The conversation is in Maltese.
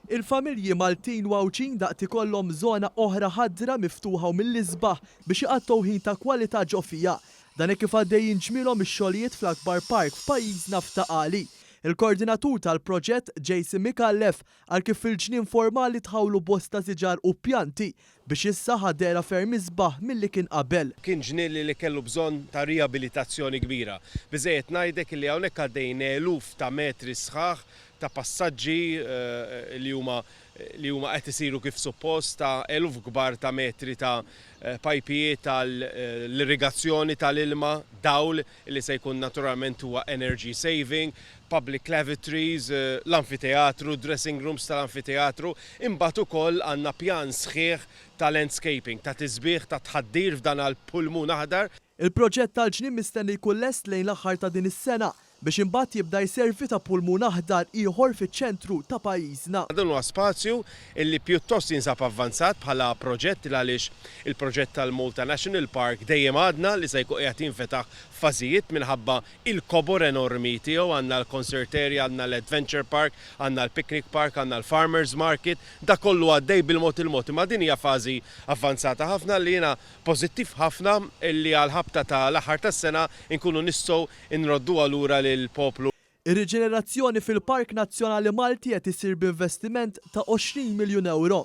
Il-familji Maltin l-Għawdxin daqt ikollhom żona oħra ħadra miftuħa u mill-isbaħ biex iqattgħu ħin ta' kwalità ġo fiha. Dan hekk kif għaddejjin ġmielhom ix-xogħlijiet fl-akbar park f'pajjiżna Ta Qali. Il-koordinatur tal-proġett Micallef għal kif fil-Ġnien formali tħawlu bosta siġar u pjanti biex issa ħadera ferm isbaħ milli kien qabel. Kien ġnien li kellu bżonn ta' riabilitazzjoni kbira. Biżejjed ngħidlek li hawnhekk għaddejjin eluf ta' metri sħaħ ta' passaġġi li huma qed isiru kif suppost ta' eluf kbar ta' metri ta' pajpijiet tal-irrigazzjoni tal-ilma, dawl li se jkun naturalment huwa energy saving, public lavatories, l-amfiteatru, dressing rooms tal-amfiteatru, imbagħad ukoll għandna pjan sħiħ ta' landscaping, ta' tisbieħ ta' tħaddir f'dan għall-pulmun aħdar. Il-proġett tal-ġnien mistenni jkun lest lejn l-aħħar ta' din is-sena biex imbagħad jibda jservi ta' pulmun aħdar ieħor fiċ-ċentru ta' pajjiżna. Dan huwa spazju li pjuttost jinsab avvanzat bħala proġett għaliex il-proġett tal-Malta National Park dejjem għadna li se jkun qiegħed jinfetaħ fażijiet minħabba il-kobor enormi tiegħu, għandna l-concert area, għandna l-adventure park, għandna l-picnic park, għandna l-farmers market, da kollu għaddej bil-mod il-mod. Ma din hija fażi avvanzata ħafna li jiena pożittiv ħafna li għal-ħabta tal-aħħar tas-sena nkunu nistgħu nroddu lura lill-poplu. Ir-riġenerazzjoni fil-Park Nazzjonali Malti qed isir b'investiment ta' 20 miljun euro.